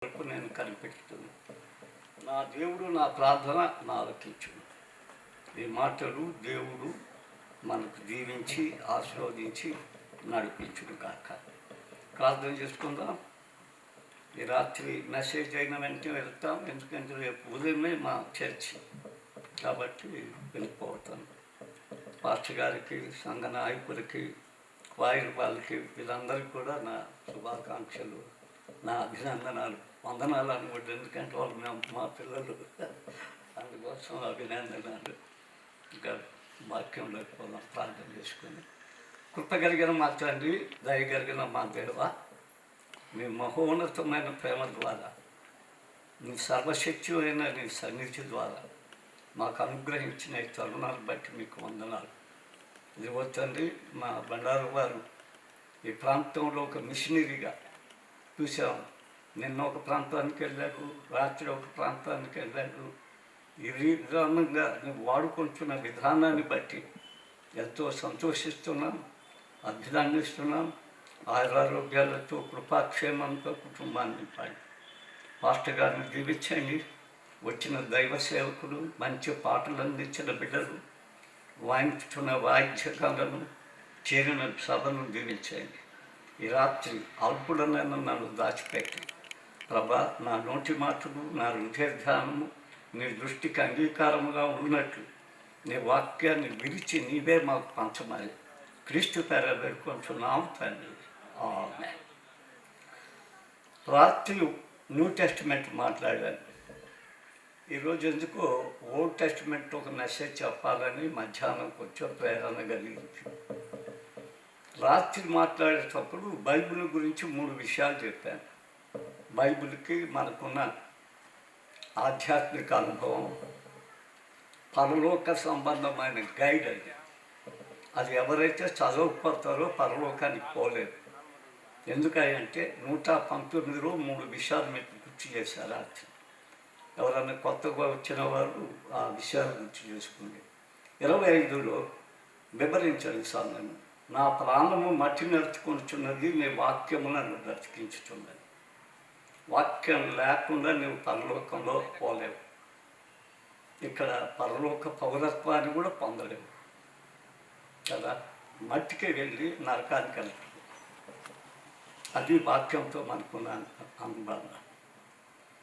వరకు నేను కనిపెడుతున్నాను. నా దేవుడు నా ప్రార్థన నా ఆలకించును. ఈ మాటలు దేవుడు మనకు దీవించి ఆశీర్వదించి నడిపించును కాక. ప్రార్థన చేసుకుందాం. ఈ రాత్రి మెసేజ్ అయిన వెంటనే వెళ్తాం, ఎందుకంటే రేపు ఉదయమే మా చర్చి కాబట్టి వెళ్ళిపోతాను. పాస్టర్ గారికి, సంఘ నాయకులకి, వాయిల్ వాళ్ళకి, వీళ్ళందరికీ కూడా నా శుభాకాంక్షలు, నా అభినందనాలు, వందనాలు అనుకోండి. ఎందుకంటే వాళ్ళు మా పిల్లలు, అందుకోసం అభినందనాలు. ఇంకా వాక్యంలో పోదాం. ప్రార్థన చేసుకొని, కృప కలిగిన మా తండ్రి, దయ కలిగిన మా దేవ, మీ మహోన్నతమైన ప్రేమ ద్వారా, నీ సర్వశక్తి అయిన నీ సన్నిధి ద్వారా మాకు అనుగ్రహించిన ఈ తరుణాలు బట్టి మీకు వందనాలు. ఇదిగో తండ్రి, మా బండారు వారు ఈ ప్రాంతంలో ఒక మిషనరీగా చూసాం. నిన్న ఒక ప్రాంతానికి వెళ్ళాడు, రాత్రి ఒక ప్రాంతానికి వెళ్ళాడు. ఈ విధానంగా నువ్వు వాడుకుంటున్న విధానాన్ని బట్టి ఎంతో సంతోషిస్తున్నాం, అభినందిస్తున్నాం. ఆరోగ్యాలతో, కృపాక్షేమంతో కుటుంబాన్ని పాడి పాస్టర్ గారిని దీవించండి. వచ్చిన దైవ సేవకులు, మంచి పాటలు అందించిన బిడ్డలు, వాయించుతున్న వాయిద్యకాలను, చేరిన సభను దీవించండి. ఈ రాత్రి అల్పుడనైనా నన్ను దాచిపెట్టి ప్రభా, నా నోటి మాటలు, నా హృదయ ధ్యానము నీ దృష్టికి అంగీకారముగా ఉన్నట్లు నీ వాక్యాన్ని విరిచి నీవే మాకు పంచమని క్రీస్తు పేర వేడుకుంటున్నాం తండ్రి. ఆమేన్. రాత్రి న్యూ టెస్టిమెంట్ మాట్లాడాను. ఈరోజు ఎందుకో ఓల్డ్ టెస్టిమెంట్ ఒక మెసేజ్ చెప్పాలని మధ్యాహ్నం కొంచెం ప్రేరణ కలిగింది. రాత్రి మాట్లాడేటప్పుడు బైబిల్ గురించి 3 విషయాలు చెప్పాను. బైబిల్కి మనకున్న ఆధ్యాత్మిక అనుభవం, పరలోక సంబంధమైన గైడ్ అది ఎవరైతే చదవకపోతారో పరలోకానికి పోలేదు. ఎందుకంటే 119లో 3 విషయాలు మీకు గుర్తు చేశారు. రాత్రి ఎవరైనా కొత్తగా వచ్చిన వారు ఆ విషయాలు గుర్తు చేసుకోండి. 25లో వివరించాలి సమయం. నా ప్రాణము మట్టి నడుచుకుంటున్నది, నీ వాక్యము నన్ను బ్రతికించుతున్నది. వాక్యం లేకుండా నువ్వు పరలోకంలో పోలేవు. ఇక్కడ పరలోక పౌరత్వాన్ని కూడా పొందలేవు కదా. మట్టికి వెళ్ళి నరకానికి వెళ్తావు. అది వాక్యంతో మనకున్న అనుబంధం.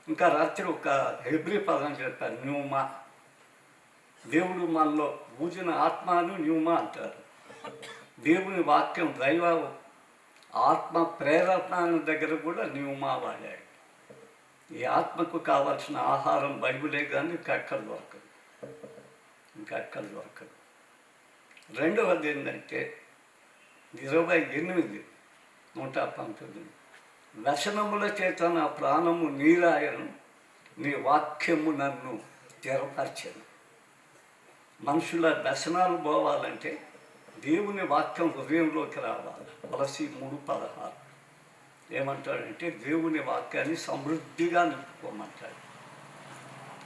ఇంకా రాత్రి ఒక హెబ్రీ పదం చెప్పాను, న్యూమా. దేవుడు మనలో ఊజిన ఆత్మను న్యూమా అంటారు. దేవుని వాక్యం, దైవ ఆత్మ ప్రేరణ దగ్గర కూడా న్యూమా వాడాడు. ఈ ఆత్మకు కావాల్సిన ఆహారం బైబిలే కానీ ఇంకెక్కడ దొరకదు. రెండవది ఏంటంటే 28, 119 వ్యసనముల చేత నా ప్రాణము నీరాయను, నీ వాక్యము నన్ను స్థిరపరచను. మనుషుల వ్యసనాలు పోవాలంటే దేవుని వాక్యం హృదయంలోకి రావాలి. తులసి 3:16 ఏమంటాడంటే దేవుని వాక్యాన్ని సమృద్ధిగా నింపుకోమంటాడు.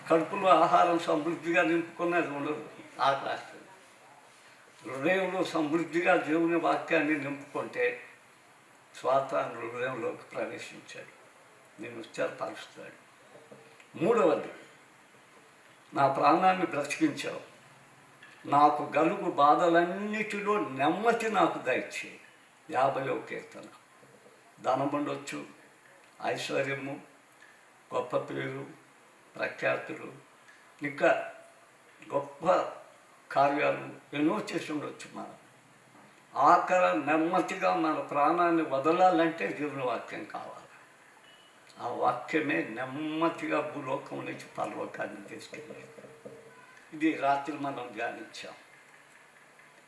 కడుపులో ఆహారం సమృద్ధిగా నింపుకున్నది ఉండదు, ఆకాశం. హృదయంలో సమృద్ధిగా దేవుని వాక్యాన్ని నింపుకుంటే స్వాతాన్ని హృదయంలోకి ప్రవేశించాడు, నేను స్థిరపరుస్తాడు. మూడవది, నా ప్రాణాన్ని బ్రతికించావు, నాకు గలుగు బాధలన్నిటిలో నెమ్మది నాకు దయచేయి. 50వ కీర్తన. ధనం ఉండొచ్చు, ఐశ్వర్యము, గొప్ప పేరు, ప్రఖ్యాతులు, ఇంకా గొప్ప కార్యాలు ఎన్నో చేసి ఉండొచ్చు. మనం నెమ్మదిగా మన ప్రాణాన్ని వదలాలంటే దేవుని వాక్యం కావాలి. ఆ వాక్యమే నెమ్మదిగా భూలోకం నుంచి పరలోకాన్ని తీసుకెళ్ళాలి. ఇది రాత్రి మనం ధ్యానించాం.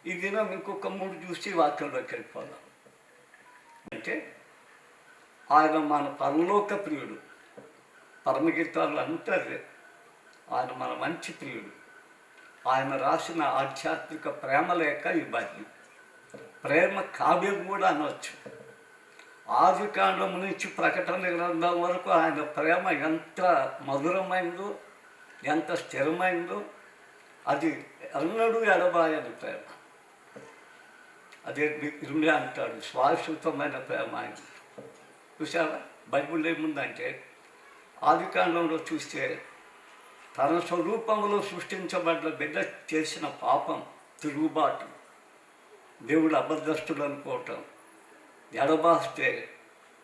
ఈ దినం ఇంకొక 3 చూసి వాక్యంలోకి వెళ్ళిపోదాం. అంటే ఆయన మన పరలోక ప్రియుడు. పరమగీతాలు అంటారు, ఆయన మన మంచి ప్రియుడు. ఆయన రాసిన ఆధ్యాత్మిక ప్రేమ లేక ఈ బాధ్యం, ప్రేమ కావ్యం కూడా అనవచ్చు. ఆది కాండం నుంచి ప్రకటన గ్రంథం వరకు ఆయన ప్రేమ ఎంత మధురమైందో, ఎంత స్థిరమైందో, అది ఎన్నడూ ఎడబాయని ప్రేమ. అదే ఇర్మియా అంటాడు, శాశ్వతమైన ప్రేమ ఆయన. చూసావా బైబిల్ ఏముందంటే ఆదికాండంలో చూస్తే తన స్వరూపంలో సృష్టించబడ్డ బిడ్డ చేసిన పాపం, తిరుగుబాటు, దేవుడు అబద్ధస్తుడు అనుకోవటం, ఎడబాస్తే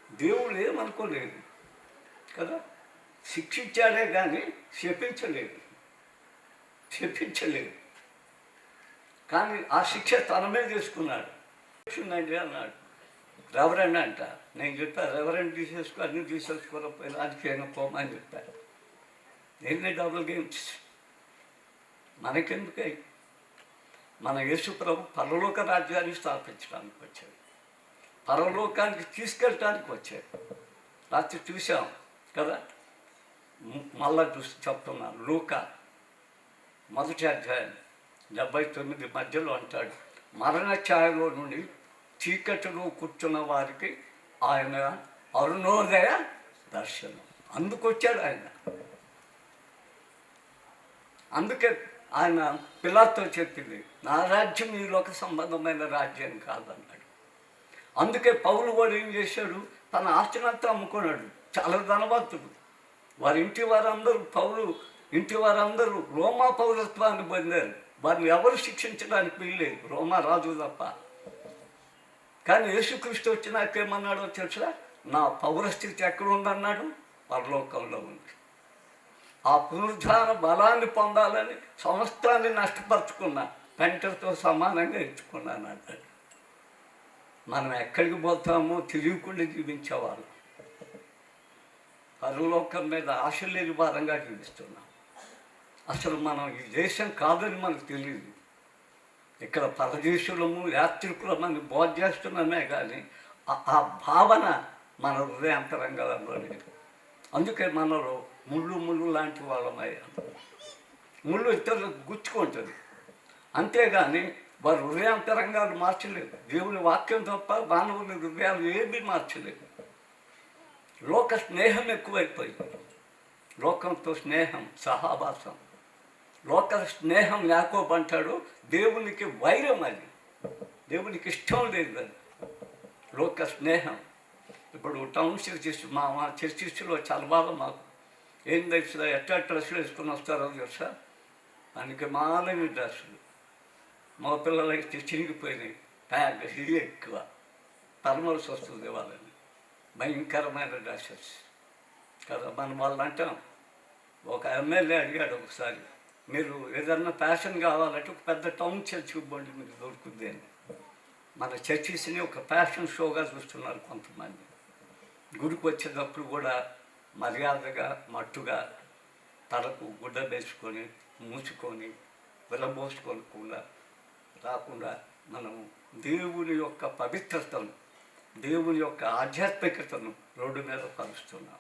దేవుడు ఏమనుకోలేదు కదా. శిక్షించాడే కానీ శపించలేదు. కానీ ఆ శిక్ష తన మీద తీసుకున్నాడు. అండి అన్నాడు. రెవరెండ్ అంట. నేను చెప్పాను, రెవరెండ్ తీసేసుకో, అన్నీ తీసేసుకోకపోయినా రాజకీయంగా పోమని చెప్పాను. ఎన్ని డబుల్ గేమ్స్ మనకెందుకై? మన యేసు ప్రభు పరలోక రాజ్యాన్ని స్థాపించడానికి వచ్చాడు, పరలోకానికి తీసుకెళ్ళటానికి వచ్చాడు. రాత్రి చూసాం కదా, మళ్ళా చూసి చెప్తున్నాను. లూకా 1వ అధ్యాయం 79 మధ్యలో అంటాడు, మరణ ఛాయలో నుండి చీకటిలో కూర్చున్న వారికి ఆయన అరుణోదయ దర్శనం. అందుకొచ్చాడు ఆయన. అందుకే ఆయన పిలాతో చెప్పింది, నా రాజ్యం ఈ లోక సంబంధమైన రాజ్యం కాదన్నాడు. అందుకే పౌలు వాడు ఏం చేశాడు, తన ఆస్తినంతా అమ్ముకున్నాడు. చాలా ధనవంతుడు. వారి ఇంటి వారందరూ, పౌలు ఇంటి వారందరూ రోమా పౌరత్వాన్ని పొందారు. వారిని ఎవరు శిక్షించడానికి వీల్లేదు, రోమా రాజు తప్ప. కానీ యేసుక్రీస్తు వచ్చినాకేమన్నాడో తెలుసా, నా పౌరస్థితి ఎక్కడ ఉందన్నాడు, పరలోకంలో ఉంది. ఆ పునరుద్ధాన బలాన్ని పొందాలని సమస్తాన్ని నష్టపరుచుకున్నా, పెంటతో సమానంగా ఇచ్చుకున్నాను అన్నాడు. మనం ఎక్కడికి పోతామో తెలియకుండా జీవించేవాళ్ళు. పరలోకం మీద ఆశ లేని వారంగా జీవిస్తున్నాం. అసలు మనం ఈ దేశం కాదని మనకు తెలియదు. ఇక్కడ పరదేశులము, యాత్రికులమని బోధ చేస్తున్నామే కానీ ఆ భావన మన హృదయాంతరంగాలలో లేదు. అందుకే మనలో ముళ్ళు లాంటి వాళ్ళమయ్యాం. ముళ్ళు ఇతరులకు గుచ్చుకుంటుంది, అంతేగాని వారు హృదయాంతరంగాలు మార్చలేదు. దేవుని వాక్యం తప్ప మానవుని హృదయాలు ఏమీ మార్చలేదు. లోక స్నేహం ఎక్కువైపోయింది. లోకంతో స్నేహం, సహావాసం. లోక స్నేహం యాకోబు అంటాడు, దేవునికి వైరం అది, దేవునికి ఇష్టం లేదు అది లోక స్నేహం. ఇప్పుడు టౌన్ చర్చిస్, మా చర్చిస్లో చాలా బాగా మాకు ఏం తెలుసు, ఎట్లా డ్రెస్సులు వేసుకుని వస్తారో తెలుసా, దానికి మాలని డ్రెస్సులు. మా పిల్లలకి చినిగిపోయినాయి, ప్యాంట్ ఇది ఎక్కువ తలమలసి వస్తుంది వాళ్ళని, భయంకరమైన డ్రెస్సెస్ కదా. మనం వాళ్ళు అంటాం. ఒక ఎమ్మెల్యే అడిగాడు ఒకసారి, మీరు ఏదన్నా ఫ్యాషన్ కావాలంటే ఒక పెద్ద టౌన్ చర్చ్ ఇవ్వండి, మీకు దొరుకుతుంది అని. మన చర్చిస్ని ఒక ఫ్యాషన్ షోగా చూస్తున్నారు కొంతమంది. గుడికి వచ్చేటప్పుడు కూడా మర్యాదగా, మట్టుగా తలకు గుడ్డ వేసుకొని, మూసుకొని, విలబోసుకొని కూడా రాకుండా మనం దేవుని యొక్క పవిత్రతను, దేవుని యొక్క ఆధ్యాత్మికతను రోడ్డు మీద పరుస్తున్నాం.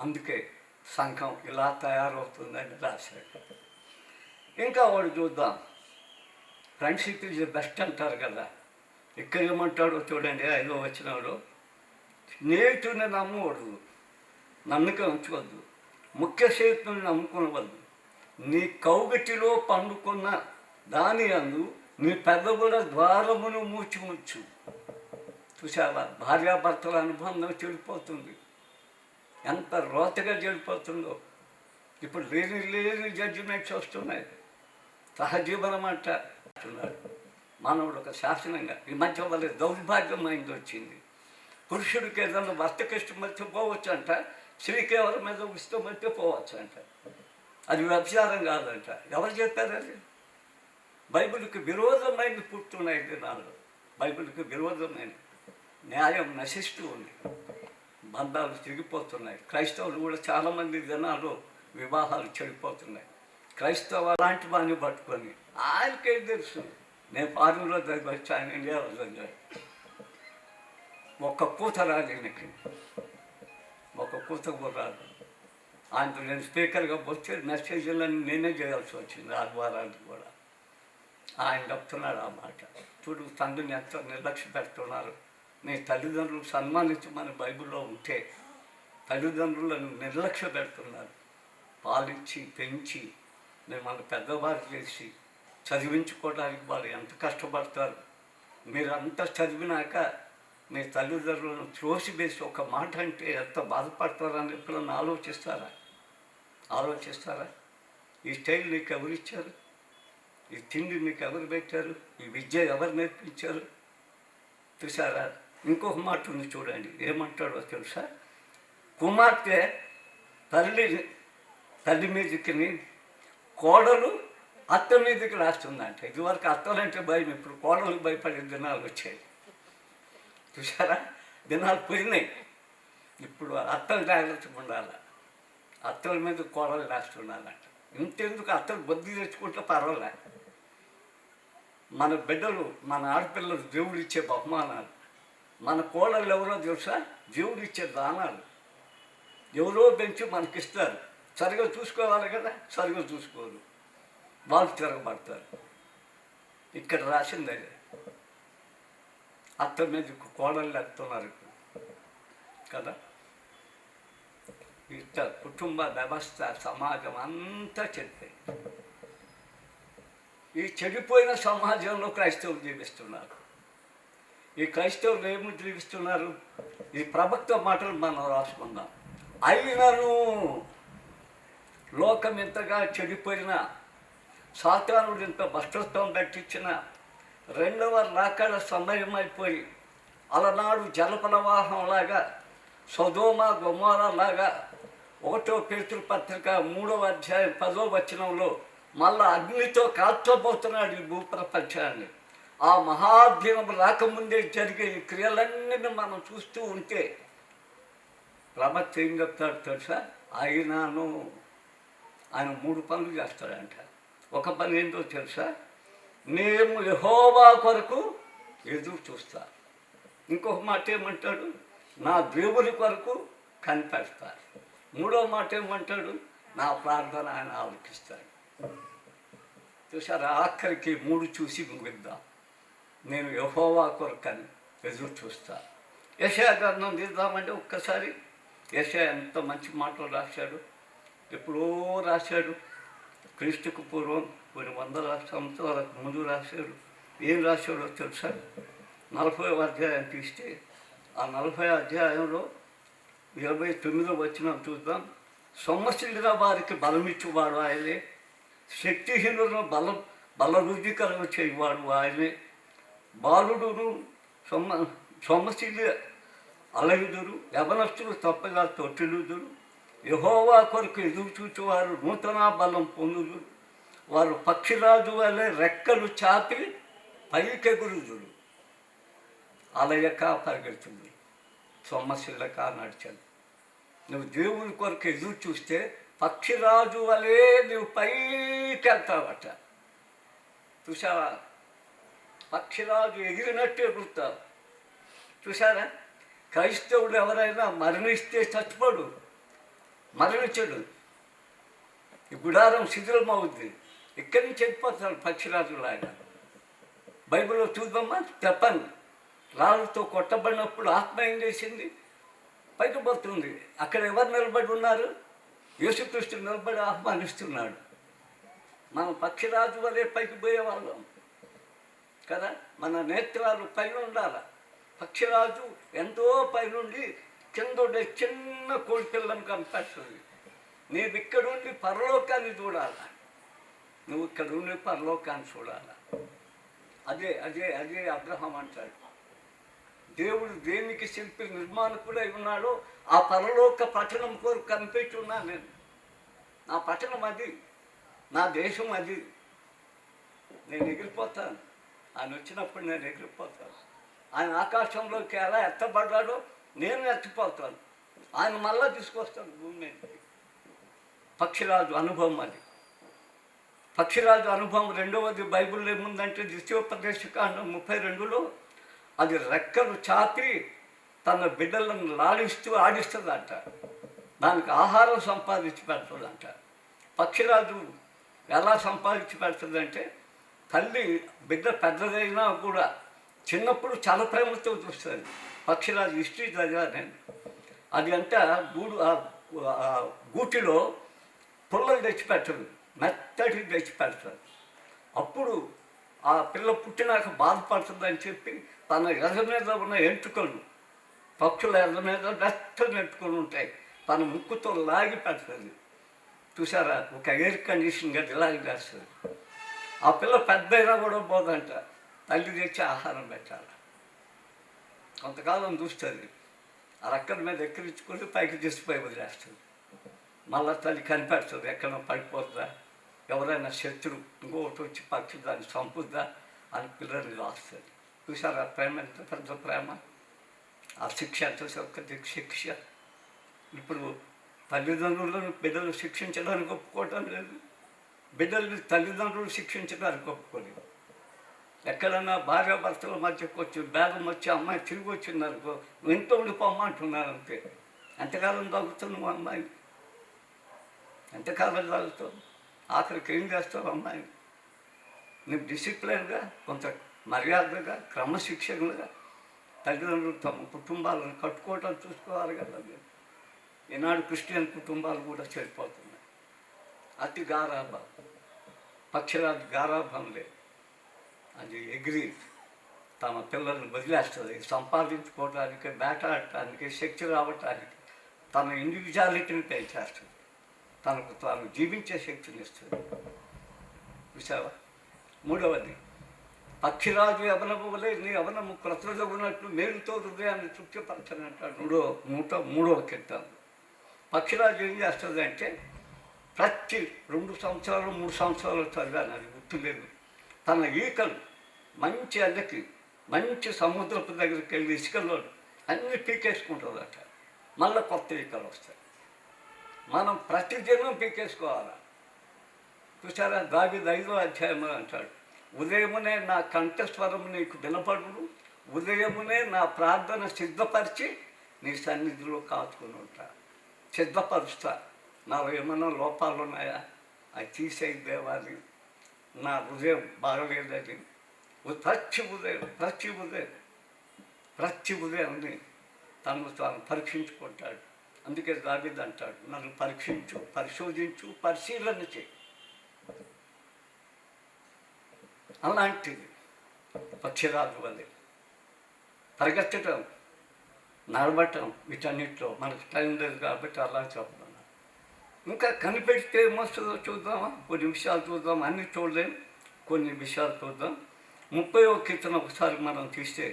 అందుకే సంఘం ఇలా తయారవుతుందని రాశాడు. ఇంకా వాడు చూద్దాం. ఫ్రెండ్షిప్ ఈజ్ ద బెస్ట్ అంటారు కదా. ఇక్కడ ఏమంటాడో చూడండి, 5వ వచనంలో, స్నేహితుడిని నమ్మవద్దు, నమ్మిక ఉంచవద్దు, ముఖ్య స్నేహితుని నమ్ముకునవద్దు, నీ కౌగిటిలో పండుకున్న దాని అందు నీ పెద్దగుల ద్వారమును మూచిముచ్చు. చూసావా, భార్యాభర్తల అనుబంధం చెడిపోతుంది, ఎంత రోతగా చెడిపోతుందో. ఇప్పుడు లేని జడ్జిమెంట్స్ వస్తున్నాయి. సహజీవనం అంటున్నాడు మానవుడు ఒక శాసనంగా. ఈ మధ్య వాళ్ళ దౌర్భాగ్యమైంది వచ్చింది. పురుషుడికి ఏదన్నా భర్తకి ఇష్టమైతే పోవచ్చు అంట, స్త్రీకి ఎవరి మీద ఇష్టమైతే పోవచ్చు అంట. అది వ్యభిచారం కాదంట. ఎవరు చెప్పారు అది? బైబిల్కి విరోధమైనది పుట్టున్నాయి దినాల్లో. బైబిల్కి విరోధమైన న్యాయం నశిస్తూ ఉంది, బంధాలు తిరిగిపోతున్నాయి. క్రైస్తవులు కూడా చాలామంది జనాలు వివాహాలు చెడిపోతున్నాయి. క్రైస్తవ లాంటి వాడిని పట్టుకొని ఆయనకేం తెలుసు. నేను ఫారెన్లో దగ్గర వచ్చి ఆయన ఇండియాలో చదివాడు. ఒక్క కూత రాదు ఈయనకి, ఒక కూత కూడా రాదు. ఆయనతో నేను స్పీకర్గా వచ్చే మెసేజ్లను నేనే చేయాల్సి వచ్చింది, ఆదివారానికి కూడా. ఆయన చెప్తున్నాడు ఆ మాట. చూడు, తండ్రిని ఎంత నిర్లక్ష్య పెడుతున్నారు. నీ తల్లిదండ్రులు సన్మానించమని బైబిల్లో ఉంటే తల్లిదండ్రులను నిర్లక్ష్య పెడుతున్నారు. పాలించి పెంచి మిమ్మల్ని పెద్దవారు చేసి చదివించుకోవడానికి వాళ్ళు ఎంత కష్టపడతారు. మీరు అంతా చదివినాక మీ తల్లిదండ్రులను త్రోసివేసి ఒక మాట అంటే ఎంత బాధపడతారని ఎప్పుడన్నా ఆలోచిస్తారా? ఈ స్టైల్ నీకు ఎవరు ఇచ్చారు? ఈ తిండి నీకు ఎవరు పెట్టారు? ఈ విద్య ఎవరు నేర్పించారు? చూసారా? ఇంకొక మాట ఉంది చూడండి, ఏమంటాడో తెలుసా? కుమార్తె తల్లి మీదకి, కోడలు అత్త మీదకి రాస్తుందంట. ఇదివరకు అత్తలంటే భయం, ఇప్పుడు కోడలకు భయపడే దినాలు వచ్చాయి. చూసారా? దినాలు పోయినాయి. ఇప్పుడు అత్తలు జాగ్రత్తగా ఉండాలి, అత్తల మీద కోడలు రాస్తుండాలంట. ఇంతెందుకు, అత్తలు బుద్ధి తెచ్చుకుంటే పర్వాలే. మన బిడ్డలు, మన ఆడపిల్లలు దేవుడు ఇచ్చే బహుమానాలు. మన కోడళ్ళు ఎవరో తెలుసా? దేవుడు ఇచ్చే దానాలు. ఎవరో పెంచి మనకిస్తారు. సరిగా చూసుకోవాలి కదా, సరిగా చూసుకోరు, వాళ్ళు తిరగబడతారు. ఇక్కడ రాసిందే, అత్త మీద కోడళ్ళు ఎత్తున్నారు కదా. ఇట్ట కుటుంబ వ్యవస్థ, సమాజం అంతా చెడిపోయింది. ఈ చెడిపోయిన సమాజంలో క్రైస్తవులు జీవిస్తున్నారు. ఈ క్రైస్తవులు ఏమి జీవిస్తున్నారు? ఈ ప్రవక్త మాటలు మనం రాసుకుందాం. అయినను లోకం ఇంతగా చెడిపోయిన, సాతానుడు ఇంత భ్రష్టత్వం దట్టించిన, రెండవ రాకడ సమయం అయిపోయి అలనాడు జలప్రవాహంలాగా, సొదొమ గొమొర్రా లాగా 1 పేతురు పత్రిక 3వ అధ్యాయం 10వ వచనంలో మళ్ళా అగ్నితో కాల్చబోతున్నాడు ఈ భూప్రపంచాన్ని. ఆ మహాదినం రాకముందే జరిగే ఈ క్రియలన్నీ మనం చూస్తూ ఉంటే ప్రవక్త ఏం చెప్తాడు తెలుసా? అయినాను ఆయన 3 పనులు చేస్తాడంట. ఒక పని ఏంటో తెలుసా? నేను యెహోవా కొరకు ఎదురు చూస్తా. ఇంకొక మాట ఏమంటాడు? నా దేవుని కొరకు కనిపెడతారు. 3వ మాట ఏమంటాడు? నా ప్రార్థన ఆయన ఆలకిస్తాడు. చూసారా? ఆఖరికి 3 చూసి ముగిద్దాం. నేను యెహోవా కొరకని ఎదురు చూస్తా. యెషయా గ్రంథం తీద్దామంటే ఒక్కసారి యెషయా ఎంత మంచి మాటలు రాశాడు. ఎప్పుడో రాశాడు, క్రీస్తుకు పూర్వం కొన్ని 100 సంవత్సరాలకు ముందు రాశాడు. ఏం రాశాడో తెలుసా? 40వ అధ్యాయం తీస్తే ఆ 40వ అధ్యాయంలో 29వ వచనం చూద్దాం. సొమ్మసిల్లిన వారికి బలమిచ్చువాడు ఆయనే, శక్తిహీనులను బలవృద్ధి కలుగ చేయవాడు ఆయనే. బాలుడును సొమ్మసిల్లి అలయుదురు, యవనస్తులు తప్పగా తొట్టిలుదురు. యెహోవా కొరకు ఎదురు చూచువారు నూతన బలం పొందుదురు. వారు పక్షిరాజు వలె రెక్కలు చాపి పైకెగురుదురు. అలయక పరిగెడుతుంది, సొమ్మసిల్లక నడిచాను. నువ్వు దేవుని కొరకు ఎదురు చూస్తే పక్షిరాజు వలె నువ్వు పైకి వెళ్తావట. చూసావా? పక్షిరాజు ఎగిరినట్టు ఎగురుతావు. చూసారా? క్రైస్తవుడు ఎవరైనా మరణిస్తే చచ్చిపోడు, మరణించడు. ఈ గుడారం శిథిలమవుద్ది, ఇక్కడి నుంచి వెళ్ళిపోతాడు పక్షిరాజులాగా. బైబిల్లో చూద్దామా? చెప్పండి. రాళ్ళతో కొట్టబడినప్పుడు ఆత్మ ఏం చేసింది? పైకి పోతుంది. అక్కడ ఎవరు నిలబడి ఉన్నారు? యేసుక్రీస్తు నిలబడి ఆహ్వానిస్తున్నాడు. మనం పక్షిరాజు వలె పైకి పోయేవాళ్ళం కదా. మన నేత్రాలు పైన ఉండాలి. పక్షిరాజు ఎంతో పైనుండి కింద చిన్న కోడి పిల్లను కనిపిస్తుంది. నీవు ఇక్కడుండి పరలోకాన్ని చూడాలా, నువ్వు ఇక్కడ ఉండి పరలోకాన్ని చూడాలా. అదే అదే అదే అబ్రహాం అంటాడు. దేవుడు దేనికి శిల్పి నిర్మాణకుడై ఉన్నాడో ఆ పరలోక పట్టణం కొరకు కనిపెట్టి ఉన్నాను నేను. నా పట్టణం అది, నా దేశం అది. నేను ఎగిరిపోతాను. ఆయన వచ్చినప్పుడు నేను ఎగిరిపోతాను. ఆయన ఆకాశంలోకి ఎలా ఎత్తబడ్డాడో నేను ఎత్తిపోతాను. ఆయన మళ్ళా తీసుకొస్తాను భూమి మీదకి. పక్షిరాజు అనుభవం అది. పక్షిరాజు అనుభవం రెండవది బైబిల్లో ఏముందంటే ద్వితీయోపదేశకాండం 32లో అది రెక్కలు చాపి తన బిడ్డలను లాడిస్తూ ఆడిస్తుందంట. దానికి ఆహారం సంపాదించి పెడుతుందంట. పక్షిరాజు ఎలా సంపాదించి పెడుతుందంటే, తల్లి బిడ్డ పెద్దదైనా కూడా చిన్నప్పుడు చాలా ప్రేమతో చూస్తుంది. పక్షిరాజు హిస్టరీ చదివా నేను. అది అంట గూటిలో పుల్లలు తెచ్చిపెట్టదు, మెత్తటి తెచ్చిపెడతారు. అప్పుడు ఆ పిల్ల పుట్టినాక బాధపడుతుందని చెప్పి తన ఎర్ర మీద ఉన్న ఎంట్రుకలు పక్షుల ఎర్ర మీద మెత్తని ఎంట్రుకలు ఉంటాయి, తన ముక్కుతో లాగి పెడుతుంది. చూసారా, ఒక ఎయిర్ కండిషన్ గది లాగి వేస్తుంది. ఆ పిల్ల పెద్దయినా కూడా పోదంట, తల్లి తెచ్చి ఆహారం పెట్టాలి. కొంతకాలం చూస్తుంది, ఆ రక్కల మీద ఎక్కిరించుకొని పైకి తీసుకుపోయి వదిలేస్తుంది. మళ్ళా తల్లి కనిపెడుతుంది, ఎక్కడో పడిపోతుందా, ఎవరైనా శత్రు ఇంకొకటి వచ్చి పక్షి దాన్ని చంపుద్దా అని పిల్లల్ని రాస్తుంది. చూసారా ప్రేమ ఎంత పెద్ద ప్రేమ, ఆ శిక్ష ఎంత చక్కటి శిక్ష. ఇప్పుడు తల్లిదండ్రులను బిడ్డలు శిక్షించడానికి ఒప్పుకోవటం లేదు, బిడ్డలు తల్లిదండ్రులు శిక్షించడానికి ఒప్పుకోలేదు. ఎక్కడన్నా భార్యాభర్తల మధ్యకు వచ్చి బేగం వచ్చి అమ్మాయి తిరిగి వచ్చిందనుకో, ఎంత ఉండిపోమ్మంటున్నారు అంతే. ఎంతకాలం తాగుతావు నువ్వు అమ్మాయి, ఎంతకాలం తాగుతావు, ఆఖరికి ఏం చేస్తావు అమ్మాయిని? నువ్వు డిసిప్లిన్గా, కొంత మర్యాదగా, క్రమశిక్షణగా తల్లిదండ్రులు తమ కుటుంబాలను కట్టుకోవటం చూసుకోవాలి కదా. ఈనాడు క్రిస్టియన్ కుటుంబాలు కూడా చెడిపోతున్నాయి. అతి గారాభం, పక్షిరాజు గారాభం లేదు, అది ఎగిరి తమ పిల్లల్ని వదిలేస్తుంది. సంపాదించుకోవడానికి, వేటాడటానికి, శక్తి రావటానికి, తన ఇండివిజువాలిటీని పెంచేస్తుంది, తనకు తాను జీవించే శక్తిని ఇస్తుంది. చూసావా? మూడవది, పక్షిరాజు యవనము వలె నీ యవనము క్రొత్తదగునట్లు మేలుతో హృదయాన్ని తృప్తిపరచని అంటాడు మూడవ కీర్తన. పక్షిరాజు ఏం చేస్తుంది అంటే, ప్రతి 2 సంవత్సరాలు 3 సంవత్సరాలు చదివాను, అది గుర్తులేదు. తన ఈకలు మంచి అద్దెకి మంచి సముద్రపు దగ్గరికి వెళ్ళి ఇసుకల్లో అన్నీ పీకేసుకుంటుందట, మళ్ళీ కొత్త ఈకలు వస్తాయి. మనం ప్రతిదినం పీకేసుకోవాలి. చూసారా, దావీదు 5వ అధ్యాయంలో అంటాడు, ఉదయమునే నా కంఠస్వరం నీకు వినపడును, ఉదయమునే నా ప్రార్థన సిద్ధపరిచి నీ సన్నిధిలో కాచుకుని ఉంటా, సిద్ధపరుస్తా. నాలో ఏమైనా లోపాలు ఉన్నాయా, అవి తీసేయి దేవాలి, నా హృదయం బాగలేదని ప్రతి ఉదయాన్ని తనను తాను పరీక్షించుకుంటాడు. అందుకే దావీదు అంటాడు, నన్ను పరీక్షించు, పరిశోధించు, పరిశీలన చేయి. అలాంటిది పక్షిరాజు వల్లే పరిగెత్తడం, నడవటం, వీటన్నిటిలో మనకు టైం లేదు కాబట్టి అలా చెప్తున్నాను. ఇంకా కనిపెడితే ఏమొస్తుందో చూద్దామా, కొన్ని విషయాలు చూద్దాం, అన్ని చూడలేము, కొన్ని విషయాలు చూద్దాం. 30వ కీర్తన ఒకసారి మనం తీస్తే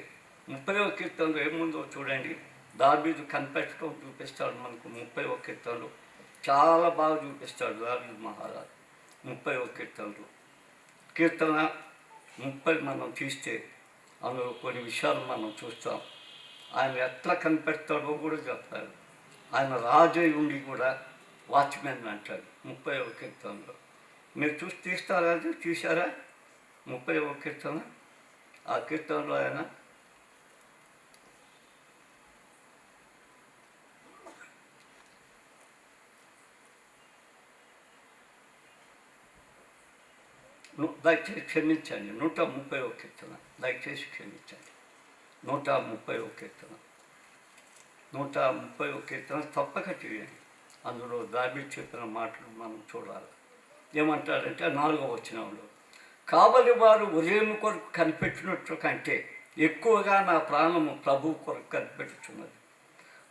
30వ కీర్తనలో ఏముందో చూడండి. దావీదు కనిపెట్టడం చూపిస్తాడు మనకు 30వ కీర్తనలో, చాలా బాగా చూపిస్తాడు దావీదు మహారాజు 30వ కీర్తనలో. కీర్తన 30 మనం తీస్తే అందులో కొన్ని విషయాలు మనం చూస్తాం. ఆయన ఎట్లా కనిపెడతాడో కూడా చెప్తాడు. ఆయన రాజు ఉండి కూడా వాచ్మెన్ అంటాడు 30వ కీర్తనలో. మీరు తీస్తారా, అది చూసారా 30వ కీర్తన? ఆ కీర్తనలో ఆయన దయచేసి క్షమించండి, 130వ కీర్తన, దయచేసి క్షమించండి, 130వ కీర్తన. 130వ కీర్తన తప్పక చేయండి. అందులో దావీదు చెప్పిన మాటలు మనం చూడాలి. ఏమంటాడంటే 4వ వచనంలో, కావలి వారు ఉదయం కొరకు కనిపెట్టినట్టు కంటే ఎక్కువగా నా ప్రాణము ప్రభువు కొరకు కనిపెట్టుచున్నది.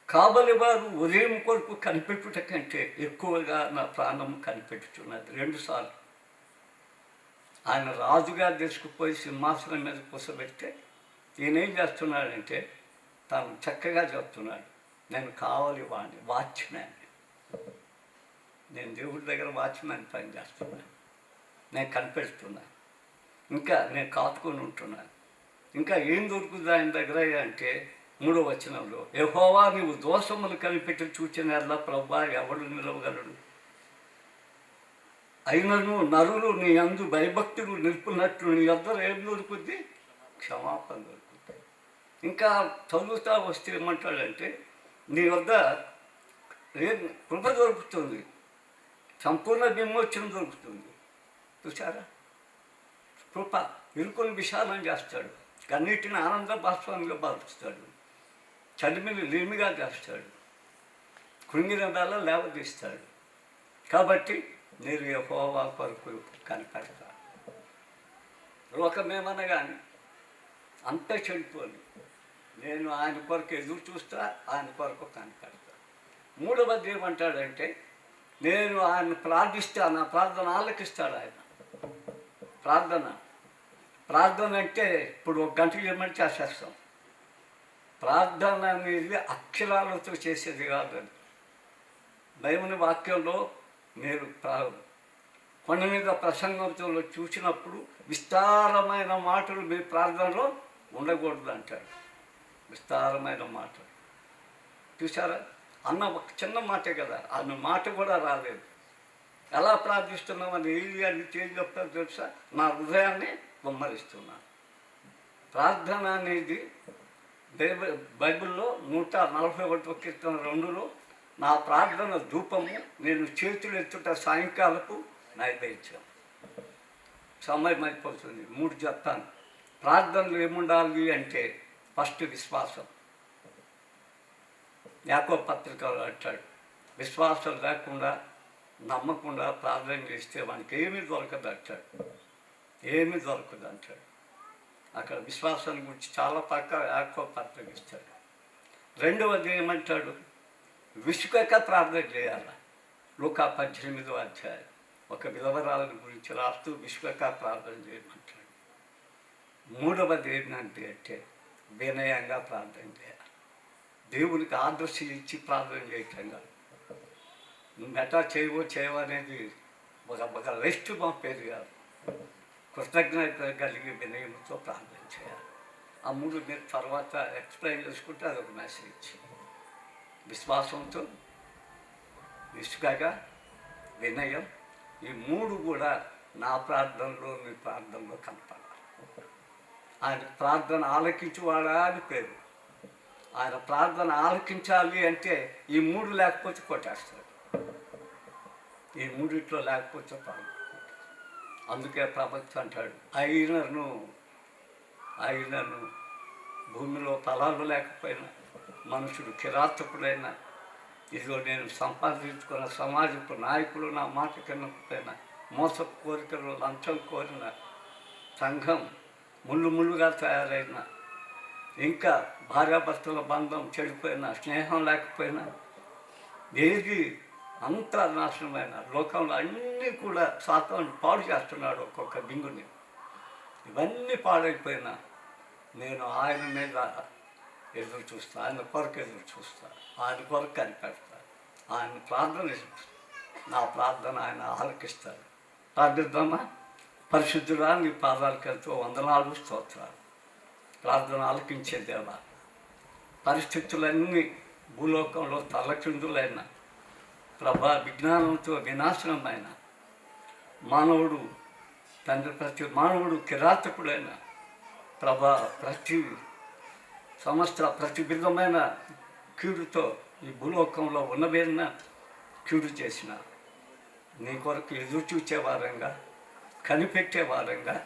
కావలి వారు ఉదయం కొరకు కనిపెట్టుట కంటే ఎక్కువగా నా ప్రాణము కనిపెట్టుచున్నది. 2 సార్లు ఆయన రాజుగా తీసుకుపోయి సింహాసనం మీద కూర్చోబెడితే ఈయనేం చేస్తున్నాడంటే, తాను చక్కగా చెప్తున్నాడు, నేను కావాలి వాడిని, వాచ్మ్యాన్, నేను దేవుడి దగ్గర వాచ్మ్యాన్ పని చేస్తున్నాను, నేను కనిపెడుతున్నాను, ఇంకా నేను కాచుకొని ఉంటున్నాను. ఇంకా ఏం దొరుకుతుంది ఆయన దగ్గర అంటే 3వ వచనంలో, యెహోవా నీవు దోషములు కనిపెట్టి చూచిన ఎల్లా ప్రభువా ఎవడు నిలవగలడు, అయినను నరులు నీ అందు భయభక్తులు నిలుపున్నట్లు నీ వద్ద ఏం దొరుకుద్ది, క్షమాపణ దొరుకుతుంది. ఇంకా చదువుతా వస్తే ఏమంటాడంటే, నీ వద్ద ఏం కృప దొరుకుతుంది, సంపూర్ణ విమోచన దొరుకుతుంది. చూసారా, కృప ఇరుకుని విశాలం చేస్తాడు, కన్నీటిని ఆనంద బాష్పాలుగా బారుస్తాడు, చలిమిని లేమిగా చేస్తాడు, కృంగిన వేళ లేవదీస్తాడు. కాబట్టి మీరు యెహోవా కొరకు కనిపెడతారు. లోకమేమన్నా కానీ అంతా చెడిపోను. నేను ఆయన కొరకు ఎదురు చూస్తా, ఆయన కొరకు కనిపెడతా. మూడవది ఏమంటాడంటే, నేను ఆయన ప్రార్థిస్తా, నా ప్రార్థన ఆలకిస్తాడు ఆయన. ప్రార్థన అంటే ఇప్పుడు ఒక గంట చేయమని చేసేస్తాం. ప్రార్థన అనేది అక్షరాలతో చేసేది కాదని బైబిల్ వాక్యంలో మీరు కొండ మీద ప్రసంగంతో చూసినప్పుడు విస్తారమైన మాటలు మీ ప్రార్థనలో ఉండకూడదు అంటాడు. విస్తారమైన మాటలు చూసారా? అన్న ఒక చిన్న మాటే కదా, అన్న మాట కూడా రాలేదు. ఎలా ప్రార్థిస్తున్నామని ఏది అని ఏం చెప్తారు తెలుసా? నా హృదయాన్ని బొమ్మరిస్తున్నాను. ప్రార్థన అనేది బైబిల్లో 141 కీర్తన 2లో నా ప్రార్థన ధూపము, నేను చేతులు ఎత్తుట సాయంకాలపు నైవేద్యం. సమయం అయిపోతుంది. 3 చెప్తాను. ప్రార్థనలు ఏముండాలి అంటే ఫస్ట్ విశ్వాసం. యాకోబు పత్రికలో అంటాడు, విశ్వాసం లేకుండా నమ్మకుండా ప్రార్థన చేస్తే మనకి ఏమీ దొరకదు అంటాడు. ఏమీ దొరకదు అంటాడు. అక్కడ విశ్వాసం గురించి చాలా పక్క యాకోబు పత్రిక ఇస్తాడు. రెండవది ఏమంటాడు? విసుగక ప్రార్థన చేయాలి. లూకా 18వ అధ్యాయం ఒక విధవరాలను గురించి రాస్తూ విసుగక ప్రార్థన చేయమంటాడు. మూడవది ఏంటంటే వినయంగా ప్రార్థన చేయాలి. దేవునికి ఆదర్శం ఇచ్చి ప్రార్థన చేయటంగా. నువ్వు ఎట్లా చేయవనేది ఒక లిస్ట్ పంపేది కాదు. కృతజ్ఞత కలిగి వినయంతో ప్రార్థన చేయాలి. ఆ 3 మీరు తర్వాత ఎక్స్ప్లెయిన్ చేసుకుంటే అదొక మెసేజ్. విశ్వాసంతో, విసుగగా, వినయం, ఈ 3 కూడా నా ప్రార్థనలో మీ ప్రార్థనలో కనపడాలి. ఆయన ప్రార్థన ఆలకించువాడా అని పేరు. ఆయన ప్రార్థన ఆలకించాలి అంటే ఈ 3 లేకపోతే కొట్టేస్తాడు. ఈ 3 లేకపోతే ప్రార్థన. అందుకే ప్రవక్త అంటాడు, అయినను భూమిలో ఫలాలు లేకపోయినా, మనుషుడు కిరాతకుడైనా, ఇదిగో నేను సంపాదించుకున్న సమాజపు నాయకులు నా మాట కిందకపోయినా, మోసపు కోరికలు, లంచం కోరిన సంఘం ముళ్ళుగా తయారైన, ఇంకా భార్యాభర్తల బంధం చెడిపోయినా, స్నేహం లేకపోయినా, ఏది అంతా నాశనమైన లోకంలో అన్నీ కూడా సాతాను పాడు చేస్తున్నాడు. ఒక్కొక్క బింగుని ఇవన్నీ పాడైపోయినా నేను ఆయన మీద ఎదురు చూస్తా, ఆయన కొరకు ఎదురు చూస్తా, ఆయన కొరకు కనిపెడతా, ఆయన ప్రార్థన నా ప్రార్థన ఆయన ఆలకిస్తాడు. ప్రార్థిద్దామా? పరిశుద్ధుడా, నీ పాదాలకు ఎంతో వందనాలు, స్తోత్రాలు. ప్రార్థన ఆలకించే దేవా, పరిస్థితులన్నీ భూలోకంలో తలకిందులైన ప్రభా, విజ్ఞానంతో వినాశనమైన మానవుడు తండ్రి, ప్రతి మానవుడు కిరాతకుడైన ప్రభా, ప్రతి విధమైన కీడుతో ఈ భూలోకంలో ఉన్నవేన్న కీడు చేసిన నీ కొరకు ఎదురు చూచేవారంగా, కనిపెట్టేవారంగా,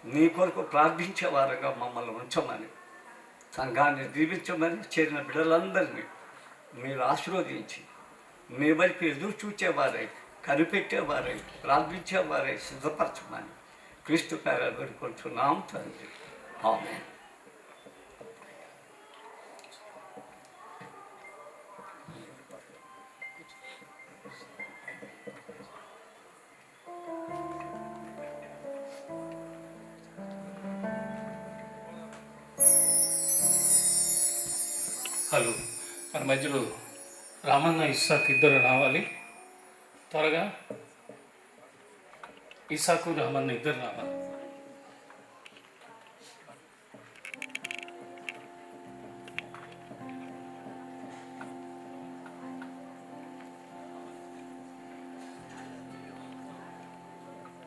నీ కొరకు ప్రార్థించేవారంగా మమ్మల్ని ఉంచమని, సంఘాన్ని దీవించమని, చేరిన బిడ్డలందరినీ మీరు ఆశీర్వదించి మీ వైపు ఎదురు చూచేవారై, కనిపెట్టేవారై, ప్రార్థించేవారై సిద్ధపరచమని క్రీస్తు పేర వేడుకుంటున్నాం తండ్రి. ఆమేన్. హలో, మన మధ్యలో రామన్న, ఇస్సాకు ఇద్దరు రావాలి. త్వరగా ఇస్సాకు, రామన్న ఇద్దరు రావాలి.